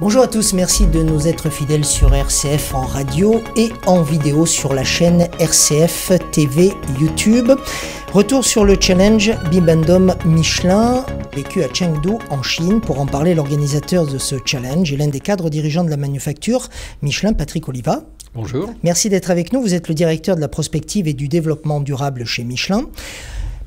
Bonjour à tous, merci de nous être fidèles sur RCF en radio et en vidéo sur la chaîne RCF TV YouTube. Retour sur le challenge Bibendum Michelin, vécu à Chengdu en Chine. Pour en parler, l'organisateur de ce challenge est l'un des cadres dirigeants de la manufacture Michelin, Patrick Oliva. Bonjour. Merci d'être avec nous, vous êtes le directeur de la prospective et du développement durable chez Michelin.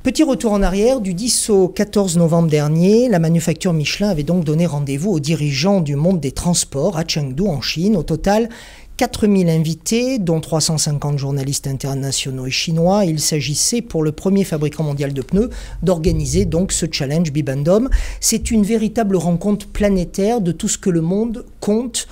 Petit retour en arrière, du 10 au 14 novembre dernier, la manufacture Michelin avait donc donné rendez-vous aux dirigeants du monde des transports à Chengdu en Chine. Au total, 4000 invités, dont 350 journalistes internationaux et chinois. Il s'agissait pour le premier fabricant mondial de pneus d'organiser donc ce challenge Bibendum. C'est une véritable rencontre planétaire de tout ce que le monde compte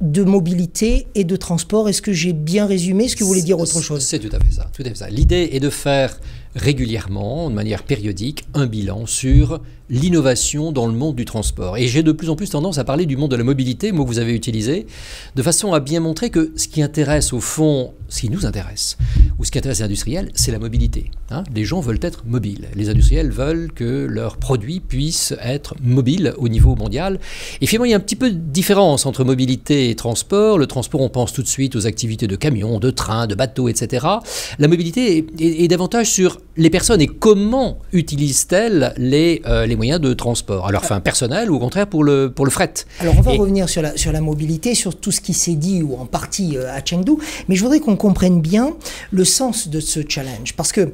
de mobilité et de transport. Est-ce que j'ai bien résumé? Est-ce que vous voulez dire autre chose? C'est tout à fait ça. Tout à fait ça. L'idée est de faire régulièrement, de manière périodique, un bilan sur l'innovation dans le monde du transport. Et j'ai de plus en plus tendance à parler du monde de la mobilité, mot que vous avez utilisé, de façon à bien montrer que ce qui intéresse au fond, ce qui nous intéresse, ou ce qui intéresse les industriels, c'est la mobilité. Les gens veulent être mobiles. Les industriels veulent que leurs produits puissent être mobiles au niveau mondial. Et finalement, il y a un petit peu de différence entre mobilité et transport. Le transport, on pense tout de suite aux activités de camions, de trains, de bateaux, etc. La mobilité est davantage sur les personnes et comment utilisent-elles les moyens de transport, à leur fin personnelle ou au contraire pour le fret. Alors on va revenir sur la mobilité, sur tout ce qui s'est dit ou en partie à Chengdu, mais je voudrais qu'on comprenne bien le sens de ce challenge, parce que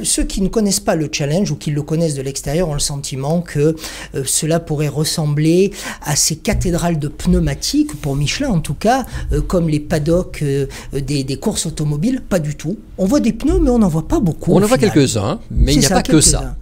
ceux qui ne connaissent pas le challenge ou qui le connaissent de l'extérieur ont le sentiment que cela pourrait ressembler à ces cathédrales de pneumatiques, pour Michelin en tout cas, comme les paddocks des courses automobiles. Pas du tout. On voit des pneus mais on n'en voit pas beaucoup. On en voit quelques-uns, mais il n'y a pas que ça.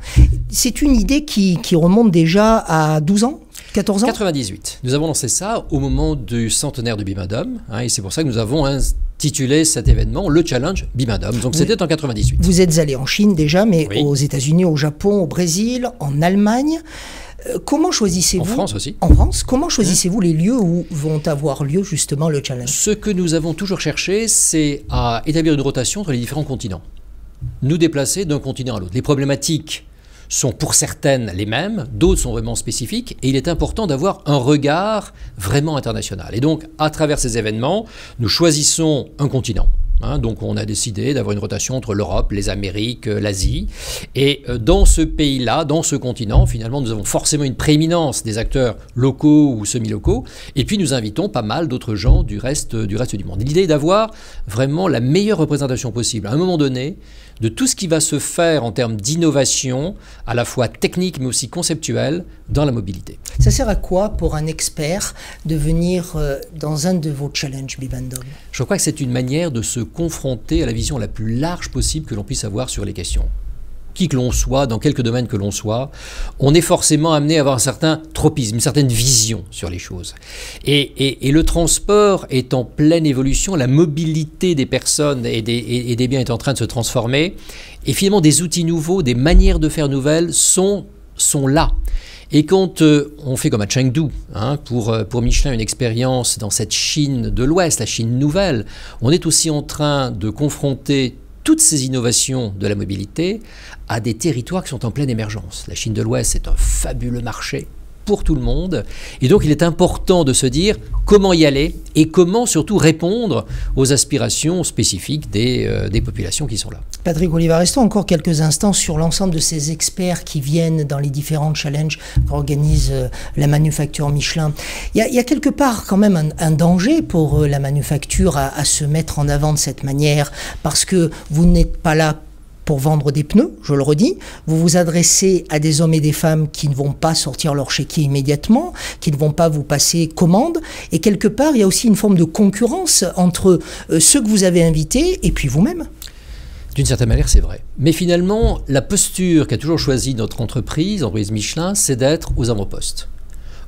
C'est une idée qui remonte déjà à 12 ans, 14 ans 98. Nous avons lancé ça au moment du centenaire de Bibendum, et c'est pour ça que nous avons intitulé cet événement le challenge Bibendum. Donc c'était en 98. Vous êtes allé en Chine déjà, mais oui, aux États-Unis, au Japon, au Brésil, en Allemagne. Comment choisissez-vous? En France aussi. En France, comment choisissez-vous les lieux où vont avoir lieu justement le challenge? Ce que nous avons toujours cherché, c'est à établir une rotation entre les différents continents. Nous déplacer d'un continent à l'autre. Les problématiques sont pour certaines les mêmes, d'autres sont vraiment spécifiques, et il est important d'avoir un regard vraiment international. Et donc, à travers ces événements, nous choisissons un continent. Donc on a décidé d'avoir une rotation entre l'Europe, les Amériques, l'Asie. Et dans ce pays-là, dans ce continent, finalement, nous avons forcément une prééminence des acteurs locaux ou semi-locaux. Et puis nous invitons pas mal d'autres gens du reste du monde. L'idée est d'avoir vraiment la meilleure représentation possible, à un moment donné, de tout ce qui va se faire en termes d'innovation, à la fois technique mais aussi conceptuelle, dans la mobilité. Ça sert à quoi pour un expert de venir dans un de vos challenges Bibendum? Je crois que c'est une manière de se confronter à la vision la plus large possible que l'on puisse avoir sur les questions. Qui que l'on soit, dans quelque domaine que l'on soit, on est forcément amené à avoir un certain tropisme, une certaine vision sur les choses. Et le transport est en pleine évolution, la mobilité des personnes et des biens est en train de se transformer, et finalement des outils nouveaux, des manières de faire nouvelles sont là. Et quand on fait comme à Chengdu, pour Michelin, une expérience dans cette Chine de l'Ouest, la Chine nouvelle, on est aussi en train de confronter toutes ces innovations de la mobilité à des territoires qui sont en pleine émergence. La Chine de l'Ouest, c'est un fabuleux marché pour tout le monde. Et donc, il est important de se dire comment y aller et comment surtout répondre aux aspirations spécifiques des populations qui sont là. Patrick Oliva, restons encore quelques instants sur l'ensemble de ces experts qui viennent dans les différents challenges qu'organise la manufacture Michelin. Il y a quelque part quand même un danger pour la manufacture à se mettre en avant de cette manière, parce que vous n'êtes pas là pour vendre des pneus, je le redis. Vous vous adressez à des hommes et des femmes qui ne vont pas sortir leur chéquier immédiatement, qui ne vont pas vous passer commande. Et quelque part, il y a aussi une forme de concurrence entre ceux que vous avez invités et puis vous-même. D'une certaine manière, c'est vrai. Mais finalement, la posture qu'a toujours choisie notre entreprise Michelin, c'est d'être aux avant-postes.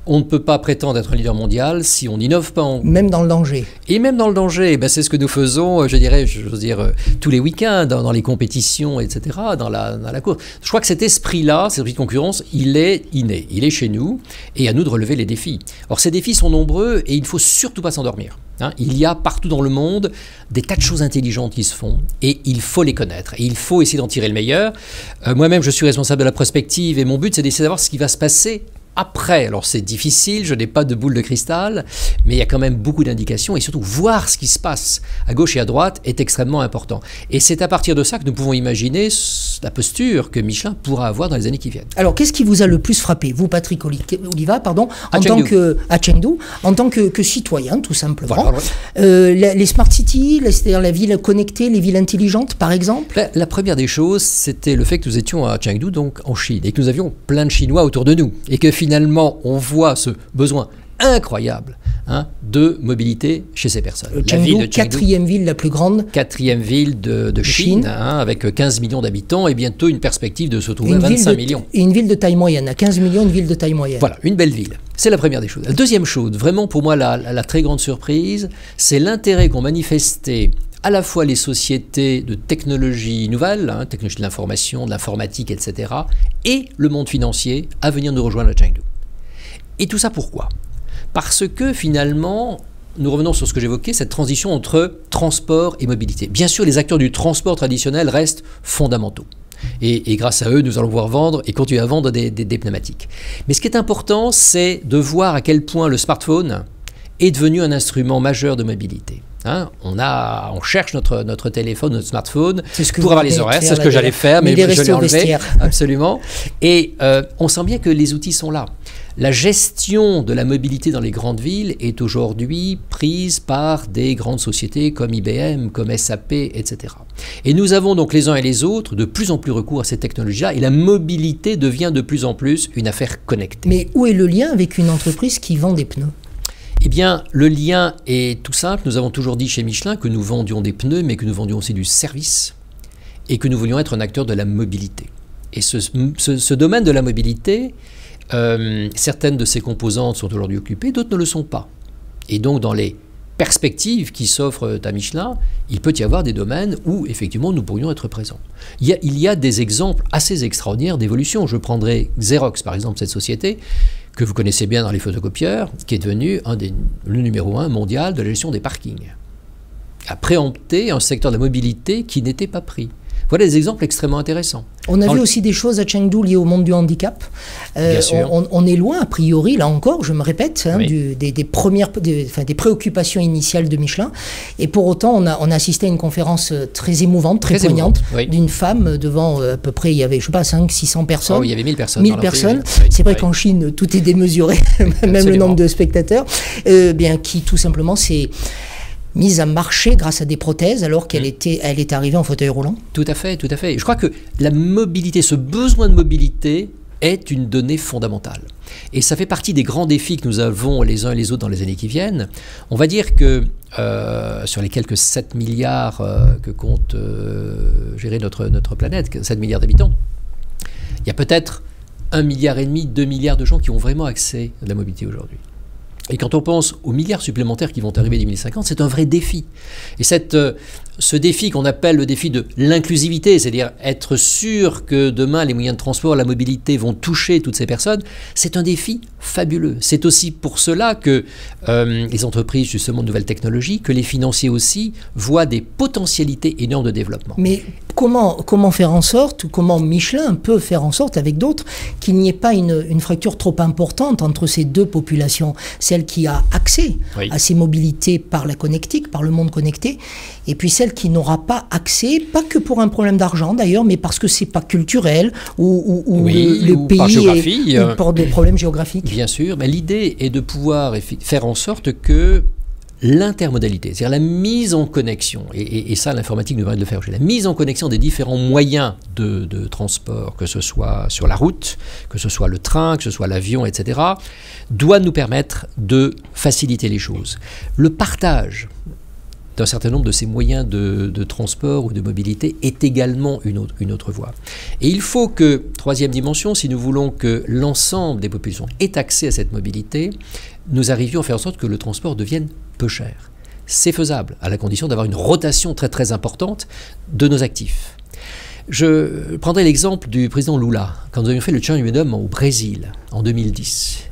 On ne peut pas prétendre être un leader mondial si on n'innove pas. Même dans le danger. Et même dans le danger, c'est ce que nous faisons, je veux dire, tous les week-ends, dans les compétitions, etc., dans la course. Je crois que cet esprit-là, cet esprit de concurrence, il est inné, il est chez nous, et à nous de relever les défis. Or, ces défis sont nombreux et il ne faut surtout pas s'endormir. Il y a partout dans le monde des tas de choses intelligentes qui se font et il faut les connaître et il faut essayer d'en tirer le meilleur. Moi-même, je suis responsable de la prospective et mon but, c'est d'essayer de savoir ce qui va se passer après, alors c'est difficile, je n'ai pas de boule de cristal, mais il y a quand même beaucoup d'indications et surtout voir ce qui se passe à gauche et à droite est extrêmement important. Et c'est à partir de ça que nous pouvons imaginer la posture que Michelin pourra avoir dans les années qui viennent. Alors, qu'est-ce qui vous a le plus frappé, vous, Patrick Oliva, à Chengdu, en tant que citoyen, tout simplement? Voilà. Les smart cities, c'est-à-dire la ville connectée, les villes intelligentes, par exemple? La première des choses, c'était le fait que nous étions à Chengdu, donc en Chine, et que nous avions plein de Chinois autour de nous, et que finalement, on voit ce besoin incroyable de mobilité chez ces personnes. Chengdu, quatrième ville la plus grande. Quatrième ville de Chine, avec 15 millions d'habitants et bientôt une perspective de se trouver à 25 millions. Et une ville de taille moyenne, à 15 millions, une ville de taille moyenne. Voilà, une belle ville. C'est la première des choses. La deuxième chose, vraiment pour moi la très grande surprise, c'est l'intérêt qu'ont manifesté à la fois les sociétés de technologie nouvelle, technologie de l'information, de l'informatique, etc., et le monde financier à venir nous rejoindre à Chengdu. Et tout ça pourquoi ? Parce que finalement, nous revenons sur ce que j'évoquais, cette transition entre transport et mobilité. Bien sûr, les acteurs du transport traditionnel restent fondamentaux. Et grâce à eux, nous allons pouvoir vendre et continuer à vendre des pneumatiques. Mais ce qui est important, c'est de voir à quel point le smartphone est devenu un instrument majeur de mobilité. On cherche notre téléphone, notre smartphone pour avoir les horaires. C'est ce que j'allais faire, mais je l'ai enlevé. Absolument. Et on sent bien que les outils sont là. La gestion de la mobilité dans les grandes villes est aujourd'hui prise par des grandes sociétés comme IBM, comme SAP, etc. Et nous avons donc les uns et les autres de plus en plus recours à ces technologies-là et la mobilité devient de plus en plus une affaire connectée. Mais où est le lien avec une entreprise qui vend des pneus ? Eh bien, le lien est tout simple. Nous avons toujours dit chez Michelin que nous vendions des pneus, mais que nous vendions aussi du service et que nous voulions être un acteur de la mobilité. Et ce domaine de la mobilité, certaines de ses composantes sont aujourd'hui occupées, d'autres ne le sont pas. Et donc, dans les perspectives qui s'offrent à Michelin, il peut y avoir des domaines où, effectivement, nous pourrions être présents. Il y a des exemples assez extraordinaires d'évolution. Je prendrai Xerox, par exemple, cette société, que vous connaissez bien dans les photocopieurs, qui est devenu le numéro 1 mondial de la gestion des parkings, a préempté un secteur de la mobilité qui n'était pas pris. Voilà des exemples extrêmement intéressants. On a vu aussi des choses à Chengdu liées au monde du handicap. Bien sûr. On est loin, a priori, là encore, je me répète, des préoccupations initiales de Michelin. Et pour autant, on a assisté à une conférence très émouvante, très poignante, d'une femme devant à peu près, il y avait, je sais pas, 500-600 personnes. Oh, il y avait 1000 personnes. 1000 personnes. C'est vrai qu'en Chine, tout est démesuré, même Absolument. Le nombre de spectateurs, qui tout simplement s'est mise à marcher grâce à des prothèses alors qu'elle est arrivée en fauteuil roulant. Tout à fait, tout à fait. Je crois que la mobilité, ce besoin de mobilité est une donnée fondamentale. Et ça fait partie des grands défis que nous avons les uns et les autres dans les années qui viennent. On va dire que sur les quelques 7 milliards que compte gérer notre planète, 7 milliards d'habitants, il y a peut-être 1,5 milliard, 2 milliards de gens qui ont vraiment accès à la mobilité aujourd'hui. Et quand on pense aux milliards supplémentaires qui vont arriver en 2050, c'est un vrai défi. Et ce défi qu'on appelle le défi de l'inclusivité, c'est-à-dire être sûr que demain les moyens de transport, la mobilité vont toucher toutes ces personnes, c'est un défi fabuleux. C'est aussi pour cela que les entreprises justement de nouvelles technologies, que les financiers aussi, voient des potentialités énormes de développement. Mais comment faire en sorte, ou comment Michelin peut faire en sorte avec d'autres, qu'il n'y ait pas une fracture trop importante entre ces deux populations, celle qui a accès à ces mobilités par la connectique, par le monde connecté, et puis celle qui n'aura pas accès, pas que pour un problème d'argent d'ailleurs, mais parce que c'est pas culturel, ou le pays par géographie, ou pour des problèmes géographiques. Bien sûr, mais l'idée est de pouvoir faire en sorte que l'intermodalité, c'est-à-dire la mise en connexion, et ça l'informatique nous permet de le faire aujourd'hui, la mise en connexion des différents moyens de transport, que ce soit sur la route, que ce soit le train, que ce soit l'avion, etc., doit nous permettre de faciliter les choses. Le partage d'un certain nombre de ces moyens de transport ou de mobilité est également une autre voie. Et il faut que, troisième dimension, si nous voulons que l'ensemble des populations ait accès à cette mobilité, nous arrivions à faire en sorte que le transport devienne peu cher. C'est faisable, à la condition d'avoir une rotation très très importante de nos actifs. Je prendrai l'exemple du président Lula, quand nous avions fait le Chang'e au Brésil, en 2010.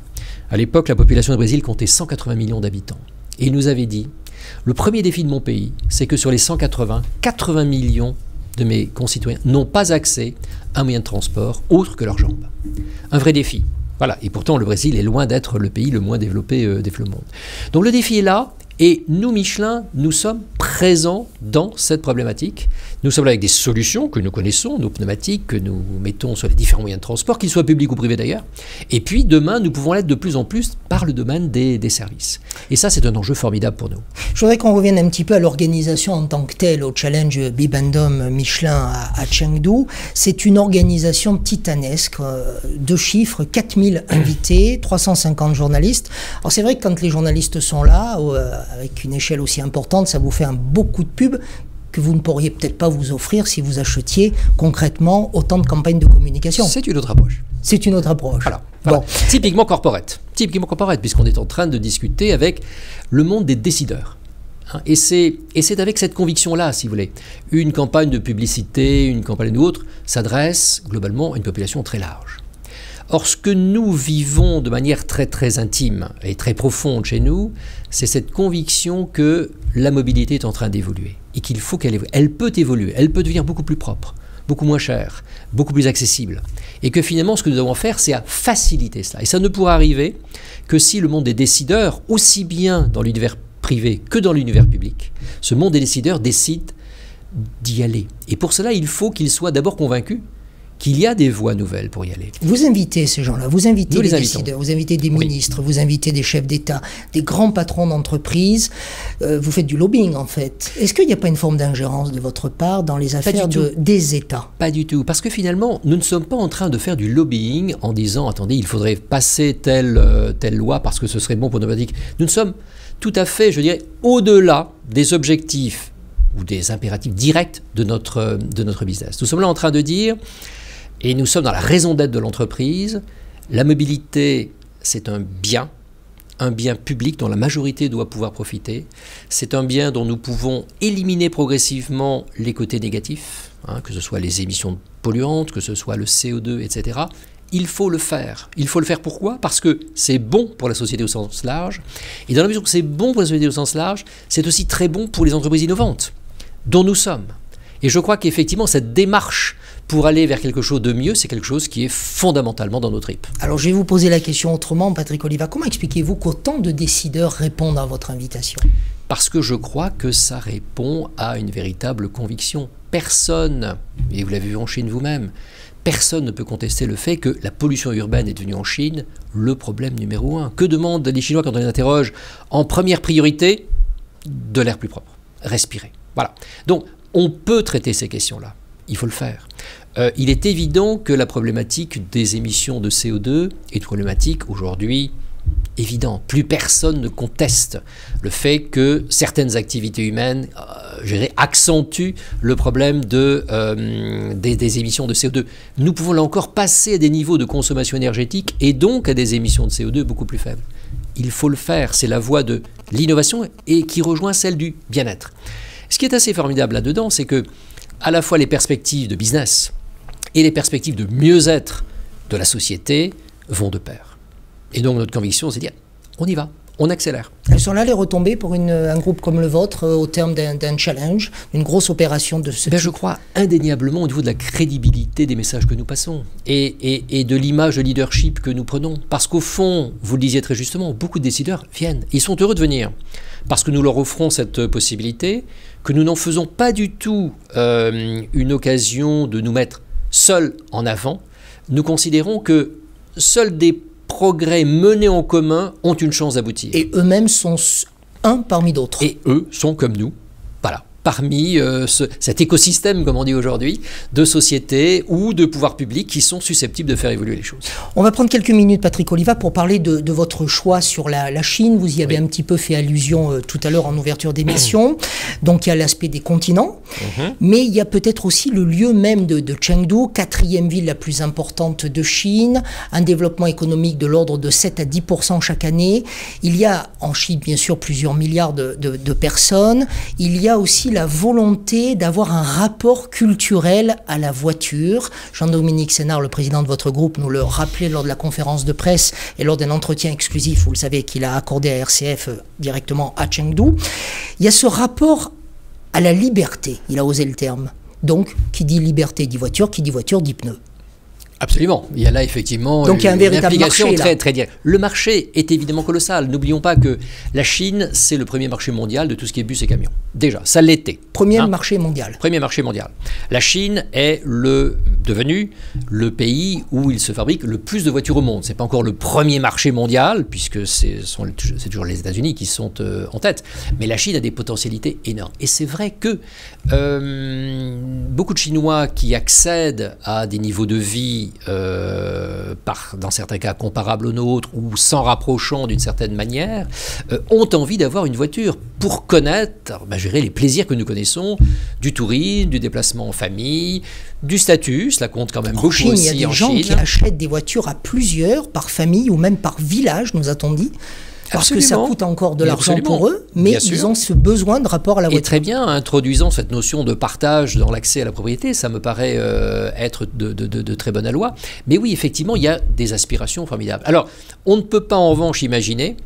À l'époque, la population du Brésil comptait 180 millions d'habitants. Et il nous avait dit, le premier défi de mon pays, c'est que sur les 80 millions de mes concitoyens n'ont pas accès à un moyen de transport autre que leurs jambes. Un vrai défi. Voilà. Et pourtant, le Brésil est loin d'être le pays le moins développé du monde. Donc le défi est là. Et nous, Michelin, nous sommes présents dans cette problématique. Nous sommes là avec des solutions que nous connaissons, nos pneumatiques, que nous mettons sur les différents moyens de transport, qu'ils soient publics ou privés d'ailleurs. Et puis demain, nous pouvons l'être de plus en plus par le domaine des services. Et ça, c'est un enjeu formidable pour nous. Je voudrais qu'on revienne un petit peu à l'organisation en tant que telle, au challenge Bibendum Michelin à Chengdu. C'est une organisation titanesque, deux chiffres, 4000 invités, 350 journalistes. Alors c'est vrai que quand les journalistes sont là, avec une échelle aussi importante, ça vous fait un beaucoup de pub que vous ne pourriez peut-être pas vous offrir si vous achetiez concrètement autant de campagnes de communication. C'est une autre approche. C'est une autre approche. Voilà. Bon. Typiquement corporate, puisqu'on est en train de discuter avec le monde des décideurs. Et c'est avec cette conviction-là, si vous voulez. Une campagne de publicité, une campagne ou autre, s'adresse globalement à une population très large. Or, ce que nous vivons de manière très très intime et très profonde chez nous, c'est cette conviction que la mobilité est en train d'évoluer et qu'il faut qu'elle évolue. Elle peut évoluer, elle peut devenir beaucoup plus propre, beaucoup moins chère, beaucoup plus accessible. Et que finalement, ce que nous devons faire, c'est à faciliter cela. Et ça ne pourra arriver que si le monde des décideurs, aussi bien dans l'univers privé que dans l'univers public, ce monde des décideurs décide d'y aller. Et pour cela, il faut qu'ils soient d'abord convaincus qu'il y a des voies nouvelles pour y aller. Vous invitez ces gens-là, vous invitez les décideurs, vous invitez des ministres, vous invitez des chefs d'État, des grands patrons d'entreprise, vous faites du lobbying en fait. Est-ce qu'il n'y a pas une forme d'ingérence de votre part dans les affaires des États? Pas du tout, parce que finalement, nous ne sommes pas en train de faire du lobbying en disant, attendez, il faudrait passer telle loi parce que ce serait bon pour nos pratiques. Nous sommes tout à fait, je dirais, au-delà des objectifs ou des impératifs directs de notre business. Nous sommes là en train de dire, et nous sommes dans la raison d'être de l'entreprise, la mobilité, c'est un bien public dont la majorité doit pouvoir profiter. C'est un bien dont nous pouvons éliminer progressivement les côtés négatifs, que ce soit les émissions polluantes, que ce soit le CO2, etc. Il faut le faire. Il faut le faire pourquoi? Parce que c'est bon pour la société au sens large. Et dans la mesure où c'est bon pour la société au sens large, c'est aussi très bon pour les entreprises innovantes, dont nous sommes. Et je crois qu'effectivement, cette démarche pour aller vers quelque chose de mieux, c'est quelque chose qui est fondamentalement dans nos tripes. Alors je vais vous poser la question autrement, Patrick Oliva. Comment expliquez-vous qu'autant de décideurs répondent à votre invitation? Parce que je crois que ça répond à une véritable conviction. Personne, et vous l'avez vu en Chine vous-même, personne ne peut contester le fait que la pollution urbaine est devenue en Chine le problème numéro 1. Que demandent les Chinois quand on les interroge? En première priorité, de l'air plus propre, respirer. Voilà. Donc, on peut traiter ces questions-là. Il faut le faire. Il est évident que la problématique des émissions de CO2 est une problématique aujourd'hui évidente. Plus personne ne conteste le fait que certaines activités humaines accentuent le problème des émissions de CO2. Nous pouvons là encore passer à des niveaux de consommation énergétique et donc à des émissions de CO2 beaucoup plus faibles. Il faut le faire. C'est la voie de l'innovation et qui rejoint celle du bien-être. Ce qui est assez formidable là-dedans, c'est que à la fois les perspectives de business et les perspectives de mieux-être de la société vont de pair. Et donc notre conviction, c'est de dire, on y va, on accélère. Elles sont là les retombées pour un groupe comme le vôtre au terme d'un challenge, d'une grosse opération de ce type? Je crois indéniablement au niveau de la crédibilité des messages que nous passons et de l'image de leadership que nous prenons. Parce qu'au fond, vous le disiez très justement, beaucoup de décideurs viennent. Ils sont heureux de venir parce que nous leur offrons cette possibilité, que nous n'en faisons pas du tout une occasion de nous mettre seuls en avant. Nous considérons que seuls des progrès menés en commun ont une chance d'aboutir. Et eux-mêmes sont un parmi d'autres. Et eux sont comme nous. Voilà. Parmi cet écosystème, comme on dit aujourd'hui, de sociétés ou de pouvoirs publics qui sont susceptibles de faire évoluer les choses. On va prendre quelques minutes, Patrick Oliva, pour parler de votre choix sur la Chine. Vous y avez un petit peu fait allusion tout à l'heure en ouverture d'émission. Donc il y a l'aspect des continents, mais il y a peut-être aussi le lieu même de Chengdu, 4e ville la plus importante de Chine, un développement économique de l'ordre de 7 à 10% chaque année. Il y a en Chine, bien sûr, plusieurs milliards de personnes. Il y a aussi la volonté d'avoir un rapport culturel à la voiture. Jean-Dominique Sénard, le président de votre groupe, nous le rappelait lors de la conférence de presse et lors d'un entretien exclusif, vous le savez, qu'il a accordé à RCF directement à Chengdu. Il y a ce rapport à la liberté, il a osé le terme. Donc, qui dit liberté dit voiture dit pneus. Absolument. Il y a là effectivement donc, il y a un véritable implication marché, très, très directe. Le marché est évidemment colossal. N'oublions pas que la Chine, c'est le premier marché mondial de tout ce qui est bus et camions. Déjà, ça l'était. Premier marché mondial. Premier marché mondial. La Chine est devenu le pays où il se fabrique le plus de voitures au monde. Ce n'est pas encore le premier marché mondial, puisque c'est toujours les États-Unis qui sont en tête. Mais la Chine a des potentialités énormes. Et c'est vrai que beaucoup de Chinois qui accèdent à des niveaux de vie dans certains cas comparables aux nôtres ou s'en rapprochant d'une certaine manière, ont envie d'avoir une voiture pour connaître, je dirais, les plaisirs que nous connaissons, du tourisme, du déplacement en famille, du statut, cela compte quand même beaucoup aussi en Chine. Il y a des gens qui achètent des voitures à plusieurs, par famille ou même par village, nous a-t-on dit. Parce que ça coûte encore de l'argent pour eux, mais ils ont ce besoin de rapport à la voiture. Et très bien, introduisant cette notion de partage dans l'accès à la propriété, ça me paraît être de très bonne loi. Mais oui, effectivement, il y a des aspirations formidables. Alors, on ne peut pas en revanche imaginer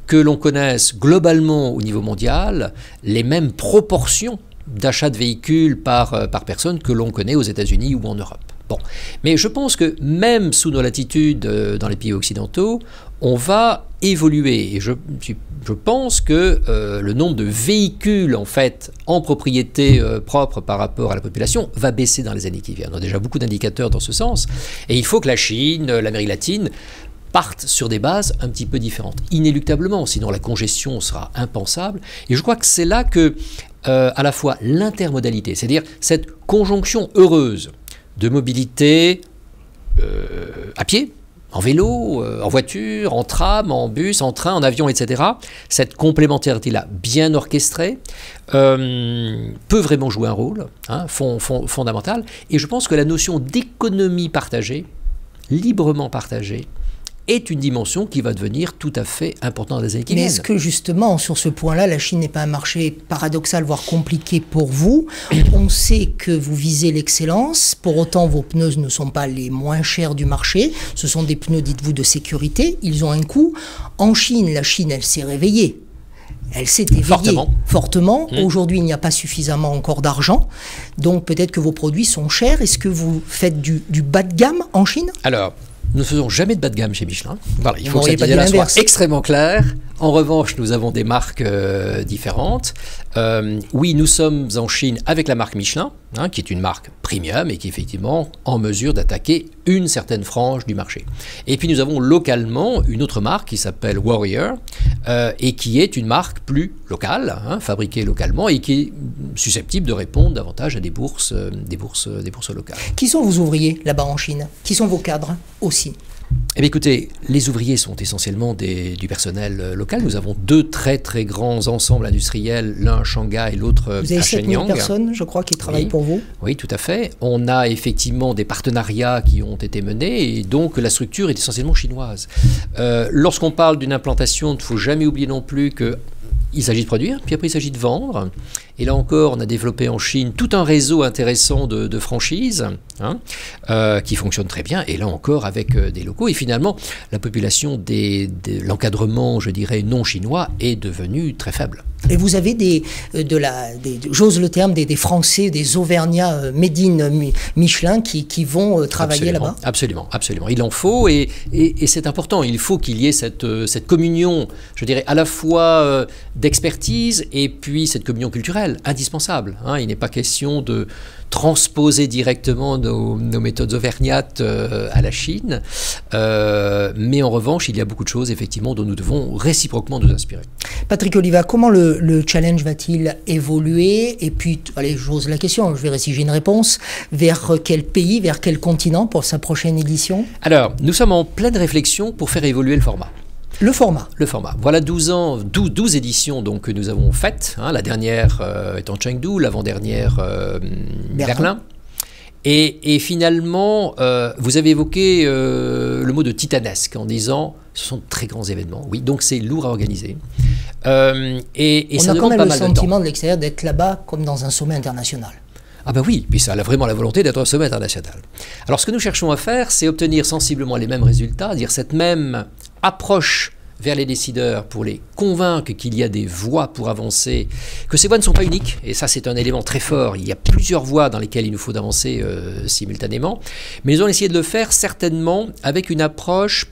que l'on connaisse globalement au niveau mondial les mêmes proportions d'achat de véhicules par personne que l'on connaît aux États-Unis ou en Europe. Bon. Mais je pense que même sous nos latitudes dans les pays occidentaux, on va évoluer. Et je pense que le nombre de véhicules en fait en propriété propre par rapport à la population va baisser dans les années qui viennent. On a déjà beaucoup d'indicateurs dans ce sens. Et il faut que la Chine, l'Amérique latine partent sur des bases un petit peu différentes. Inéluctablement, sinon la congestion sera impensable. Et je crois que c'est là que à la fois l'intermodalité, c'est-à-dire cette conjonction heureuse de mobilité à pied, en vélo, en voiture, en tram, en bus, en train, en avion, etc. Cette complémentarité-là, bien orchestrée, peut vraiment jouer un rôle fondamental. Et je pense que la notion d'économie partagée, librement partagée, est une dimension qui va devenir tout à fait importante dans les années qui viennent. Mais est-ce que justement, sur ce point-là, la Chine n'est pas un marché paradoxal, voire compliqué pour vous? On sait que vous visez l'excellence, pour autant vos pneus ne sont pas les moins chers du marché, ce sont des pneus, dites-vous, de sécurité, ils ont un coût. En Chine, la Chine, elle s'est réveillée. Elle s'est éveillée fortement. Aujourd'hui, il n'y a pas suffisamment encore d'argent. Donc peut-être que vos produits sont chers. Est-ce que vous faites du bas de gamme en Chine? Alors, nous ne faisons jamais de bas de gamme chez Michelin. Voilà, il faut que cette idée-là soit extrêmement claire. En revanche, nous avons des marques différentes. Oui, nous sommes en Chine avec la marque Michelin, qui est une marque premium et qui est effectivement en mesure d'attaquer une certaine frange du marché. Et puis nous avons localement une autre marque qui s'appelle Warrior et qui est une marque plus locale, fabriquée localement et qui est susceptible de répondre davantage à des bourses locales. Qui sont vos ouvriers là-bas en Chine? Qui sont vos cadres aussi? Eh bien, écoutez, les ouvriers sont essentiellement du personnel local. Nous avons deux très très grands ensembles industriels, l'un à Shanghai et l'autre à Shenyang. Vous avez 7000 personnes, je crois, qui travaillent pour vous? Oui, tout à fait. On a effectivement des partenariats qui ont été menés et donc la structure est essentiellement chinoise. Lorsqu'on parle d'une implantation, il ne faut jamais oublier non plus que il s'agit de produire, puis après il s'agit de vendre. Et là encore, on a développé en Chine tout un réseau intéressant de franchises qui fonctionne très bien. Et là encore, avec des locaux. Et finalement, la population l'encadrement, je dirais, non chinois est devenue très faible. Et vous avez j'ose le terme, des Français, des Auvergnats made in Michelin qui vont travailler là-bas? Absolument, absolument. Il en faut et c'est important. Il faut qu'il y ait cette communion, je dirais, à la fois d'expertise et puis cette communion culturelle, indispensable. Il n'est pas question de transposer directement nos méthodes auvergnates à la Chine, mais en revanche, il y a beaucoup de choses, effectivement, dont nous devons réciproquement nous inspirer. Patrick Oliva, comment le challenge va-t-il évoluer? Et puis, allez, j'ose la question, je verrai si j'ai une réponse. Vers quel pays, vers quel continent pour sa prochaine édition? Alors, nous sommes en pleine réflexion pour faire évoluer le format. Le format. Voilà 12 éditions donc, que nous avons faites. La dernière étant Chengdu, l'avant-dernière Berlin. Et finalement, vous avez évoqué le mot de titanesque en disant ce sont de très grands événements. Oui, donc c'est lourd à organiser. Et ça demande pas mal de temps. On a quand même le sentiment de l'extérieur d'être là-bas comme dans un sommet international. Ah ben oui, puis ça a vraiment la volonté d'être un sommet international. Alors ce que nous cherchons à faire, c'est obtenir sensiblement les mêmes résultats, c'est-à-dire cette même approche vers les décideurs pour les convaincre qu'il y a des voies pour avancer, que ces voies ne sont pas uniques, et ça c'est un élément très fort, il y a plusieurs voies dans lesquelles il nous faut avancer simultanément, mais ils ont essayé de le faire certainement avec une approche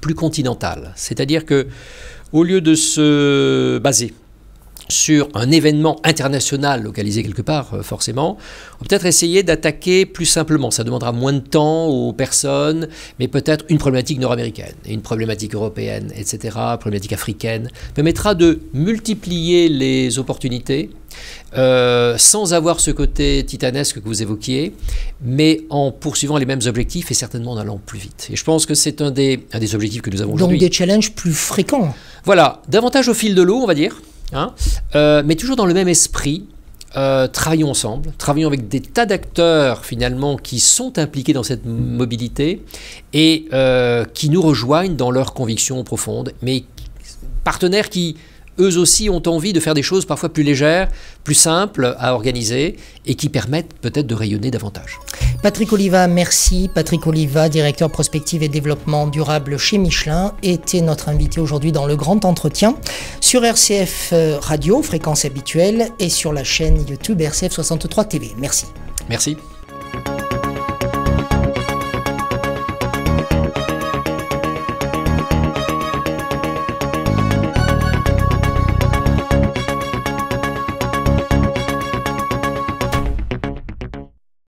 plus continentale, c'est-à-dire que au lieu de se baser sur un événement international localisé quelque part, forcément, on va peut-être essayer d'attaquer plus simplement. Ça demandera moins de temps aux personnes, mais peut-être une problématique nord-américaine, une problématique européenne, etc., problématique africaine, permettra de multiplier les opportunités sans avoir ce côté titanesque que vous évoquiez, mais en poursuivant les mêmes objectifs et certainement en allant plus vite. Et je pense que c'est un des objectifs que nous avons aujourd'hui. Donc des challenges plus fréquents. Voilà, davantage au fil de l'eau, on va dire. Mais toujours dans le même esprit, travaillons ensemble, travaillons avec des tas d'acteurs finalement qui sont impliqués dans cette mobilité et qui nous rejoignent dans leurs convictions profondes, mais partenaires qui eux aussi ont envie de faire des choses parfois plus légères, plus simples à organiser et qui permettent peut-être de rayonner davantage. Patrick Oliva, merci. Patrick Oliva, directeur prospective et développement durable chez Michelin, était notre invité aujourd'hui dans le grand entretien sur RCF Radio, fréquence habituelle, et sur la chaîne YouTube RCF 63 TV. Merci. Merci.